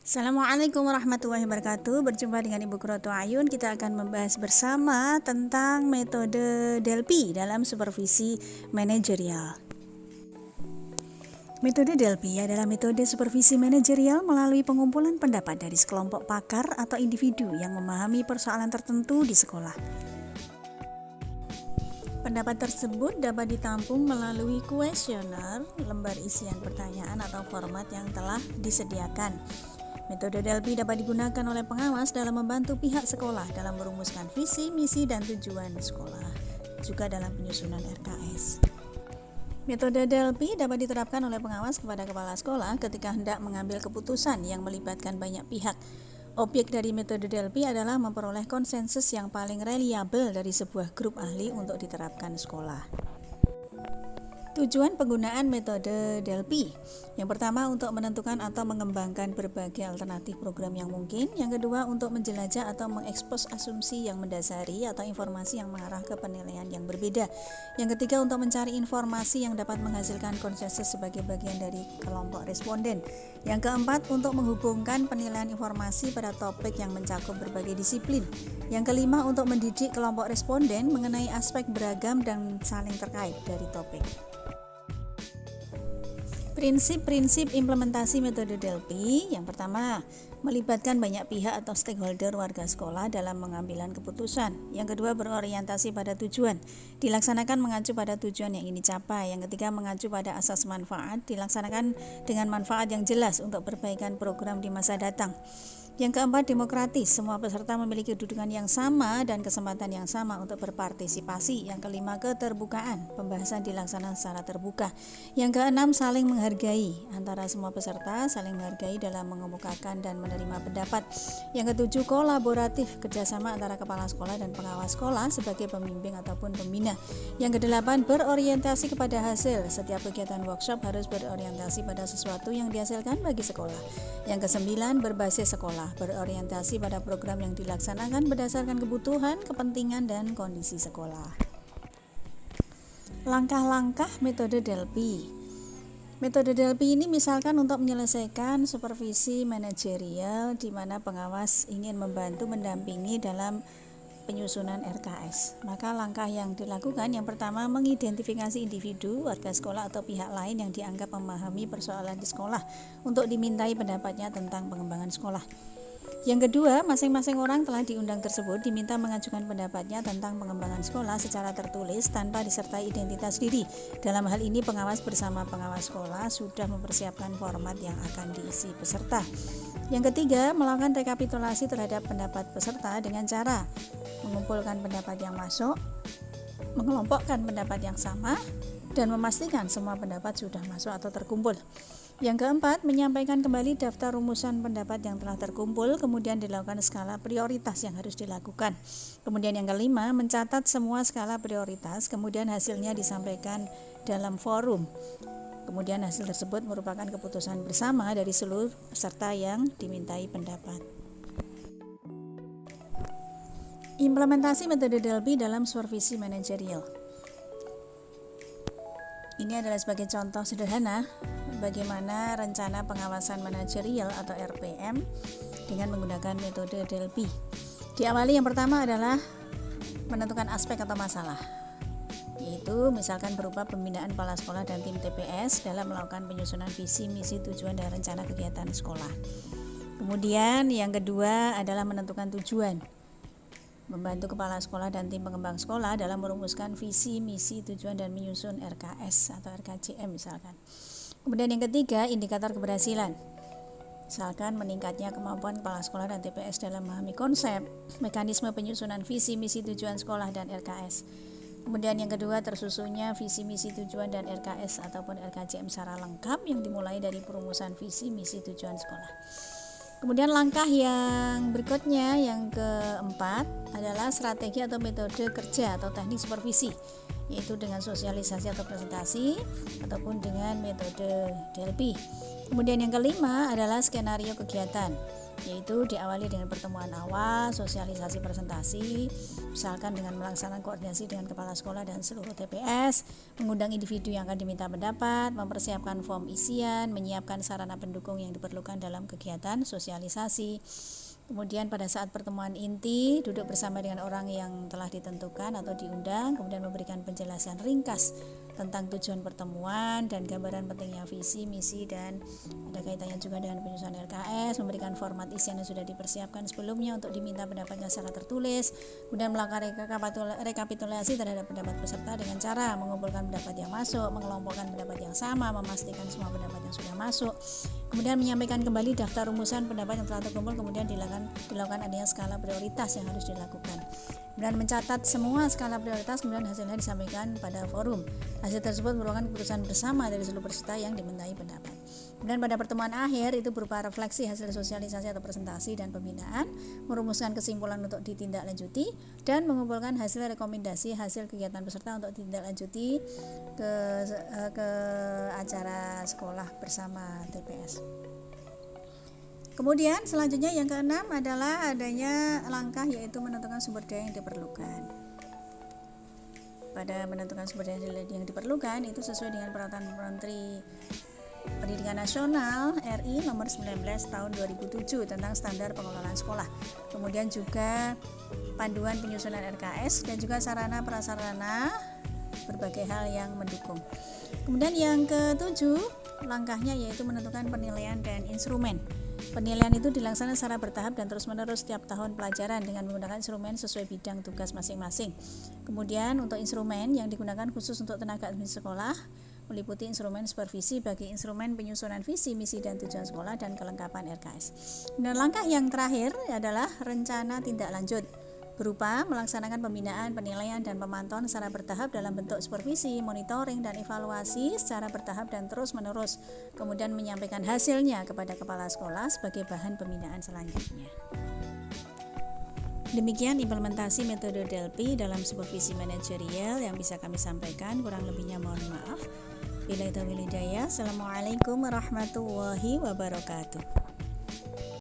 Assalamualaikum warahmatullahi wabarakatuh. Berjumpa dengan Ibu Kuroto Ayun. Kita akan membahas bersama tentang metode DELPI dalam supervisi manajerial. Metode DELPI adalah metode supervisi manajerial melalui pengumpulan pendapat dari sekelompok pakar atau individu yang memahami persoalan tertentu di sekolah. Pendapat tersebut dapat ditampung melalui kuesioner, lembar isian pertanyaan atau format yang telah disediakan. Metode DELPI dapat digunakan oleh pengawas dalam membantu pihak sekolah dalam merumuskan visi, misi, dan tujuan sekolah, juga dalam penyusunan RKS. Metode DELPI dapat diterapkan oleh pengawas kepada kepala sekolah ketika hendak mengambil keputusan yang melibatkan banyak pihak. Objek dari metode DELPI adalah memperoleh konsensus yang paling reliabel dari sebuah grup ahli untuk diterapkan sekolah. Tujuan penggunaan metode DELPI. Yang pertama, untuk menentukan atau mengembangkan berbagai alternatif program yang mungkin. Yang kedua, untuk menjelajah atau mengekspos asumsi yang mendasari atau informasi yang mengarah ke penilaian yang berbeda. Yang ketiga, untuk mencari informasi yang dapat menghasilkan konsensus sebagai bagian dari kelompok responden. Yang keempat, untuk menghubungkan penilaian informasi pada topik yang mencakup berbagai disiplin. Yang kelima, untuk mendidik kelompok responden mengenai aspek beragam dan saling terkait dari topik. Prinsip-prinsip implementasi metode DELPI. Yang pertama, melibatkan banyak pihak atau stakeholder warga sekolah dalam pengambilan keputusan. Yang kedua, berorientasi pada tujuan, dilaksanakan mengacu pada tujuan yang ingin dicapai. Yang ketiga, mengacu pada asas manfaat, dilaksanakan dengan manfaat yang jelas untuk perbaikan program di masa datang. Yang keempat, demokratis, semua peserta memiliki kedudukan yang sama dan kesempatan yang sama untuk berpartisipasi. Yang kelima, keterbukaan, pembahasan dilaksanakan secara terbuka. Yang keenam, saling menghargai, antara semua peserta saling menghargai dalam mengemukakan dan menerima pendapat. Yang ketujuh, kolaboratif, kerjasama antara kepala sekolah dan pengawas sekolah sebagai pembimbing ataupun pembina. Yang kedelapan, berorientasi kepada hasil, setiap kegiatan workshop harus berorientasi pada sesuatu yang dihasilkan bagi sekolah. Yang kesembilan, berbasis sekolah, berorientasi pada program yang dilaksanakan berdasarkan kebutuhan, kepentingan, dan kondisi sekolah. Langkah-langkah metode DELPI. Metode DELPI ini misalkan untuk menyelesaikan supervisi manajerial di mana pengawas ingin membantu mendampingi dalam penyusunan RKS. Maka langkah yang dilakukan yang pertama, mengidentifikasi individu, warga sekolah atau pihak lain yang dianggap memahami persoalan di sekolah untuk dimintai pendapatnya tentang pengembangan sekolah. Yang kedua, masing-masing orang telah diundang tersebut diminta mengajukan pendapatnya tentang pengembangan sekolah secara tertulis tanpa disertai identitas diri. Dalam hal ini, pengawas bersama pengawas sekolah sudah mempersiapkan format yang akan diisi peserta. Yang ketiga, melakukan rekapitulasi terhadap pendapat peserta dengan cara mengumpulkan pendapat yang masuk, mengelompokkan pendapat yang sama, dan memastikan semua pendapat sudah masuk atau terkumpul. Yang keempat, menyampaikan kembali daftar rumusan pendapat yang telah terkumpul, kemudian dilakukan skala prioritas yang harus dilakukan. Kemudian yang kelima, mencatat semua skala prioritas, kemudian hasilnya disampaikan dalam forum. Kemudian hasil tersebut merupakan keputusan bersama dari seluruh peserta yang dimintai pendapat. Implementasi metode DELPI dalam supervisi manajerial. Ini adalah sebagai contoh sederhana bagaimana rencana pengawasan manajerial atau RPM dengan menggunakan metode DELPI. Diawali yang pertama adalah menentukan aspek atau masalah, yaitu misalkan berupa pembinaan kepala sekolah dan tim TPS dalam melakukan penyusunan visi, misi, tujuan, dan rencana kegiatan sekolah. Kemudian yang kedua adalah menentukan tujuan, membantu kepala sekolah dan tim pengembang sekolah dalam merumuskan visi, misi, tujuan, dan menyusun RKS atau RKJM misalkan. Kemudian yang ketiga, indikator keberhasilan, misalkan meningkatnya kemampuan kepala sekolah dan TPS dalam memahami konsep, mekanisme penyusunan visi, misi, tujuan sekolah, dan RKS. Kemudian yang kedua, tersusunnya visi, misi, tujuan, dan RKS ataupun RKJM secara lengkap yang dimulai dari perumusan visi, misi, tujuan sekolah. Kemudian langkah yang berikutnya, yang keempat, adalah strategi atau metode kerja atau teknik supervisi, yaitu dengan sosialisasi atau presentasi ataupun dengan metode DELPI. Kemudian yang kelima adalah skenario kegiatan, yaitu diawali dengan pertemuan awal, sosialisasi presentasi, misalkan dengan melaksanakan koordinasi dengan kepala sekolah dan seluruh TPS, mengundang individu yang akan diminta pendapat, mempersiapkan form isian, menyiapkan sarana pendukung yang diperlukan dalam kegiatan sosialisasi. Kemudian pada saat pertemuan inti, duduk bersama dengan orang yang telah ditentukan atau diundang, kemudian memberikan penjelasan ringkas tentang tujuan pertemuan dan gambaran pentingnya visi, misi, dan ada kaitannya juga dengan penyusunan RKS, memberikan format isian yang sudah dipersiapkan sebelumnya untuk diminta pendapatnya secara tertulis, kemudian melakukan rekapitulasi terhadap pendapat peserta dengan cara mengumpulkan pendapat yang masuk, mengelompokkan pendapat yang sama, memastikan semua pendapat yang sudah masuk, kemudian menyampaikan kembali daftar rumusan pendapat yang telah terkumpul, kemudian dilakukan adanya skala prioritas yang harus dilakukan. Kemudian mencatat semua skala prioritas, kemudian hasilnya disampaikan pada forum. Hasil tersebut merupakan keputusan bersama dari seluruh peserta yang dimintai pendapat. Kemudian pada pertemuan akhir itu berupa refleksi hasil sosialisasi atau presentasi dan pembinaan, merumuskan kesimpulan untuk ditindaklanjuti, dan mengumpulkan hasil rekomendasi hasil kegiatan peserta untuk ditindaklanjuti ke acara sekolah bersama TPS. Kemudian selanjutnya yang keenam adalah adanya langkah yaitu menentukan sumber daya yang diperlukan. Pada menentukan sumber daya yang diperlukan itu sesuai dengan peraturan Menteri Pendidikan Nasional RI nomor 19 tahun 2007 tentang standar pengelolaan sekolah. Kemudian juga panduan penyusunan RKS dan juga sarana prasarana berbagai hal yang mendukung. Kemudian yang ketujuh langkahnya yaitu menentukan penilaian dan instrumen. Penilaian itu dilaksanakan secara bertahap dan terus-menerus setiap tahun pelajaran dengan menggunakan instrumen sesuai bidang tugas masing-masing. Kemudian untuk instrumen yang digunakan khusus untuk tenaga administrasi sekolah meliputi instrumen supervisi bagi instrumen penyusunan visi, misi, dan tujuan sekolah dan kelengkapan RKS. Dan langkah yang terakhir adalah rencana tindak lanjut berupa melaksanakan pembinaan, penilaian, dan pemantauan secara bertahap dalam bentuk supervisi, monitoring, dan evaluasi secara bertahap dan terus-menerus, kemudian menyampaikan hasilnya kepada kepala sekolah sebagai bahan pembinaan selanjutnya. Demikian implementasi metode DELPI dalam supervisi manajerial yang bisa kami sampaikan, kurang lebihnya mohon maaf. Billahi taufiq wal hidayah. Assalamualaikum warahmatullahi wabarakatuh.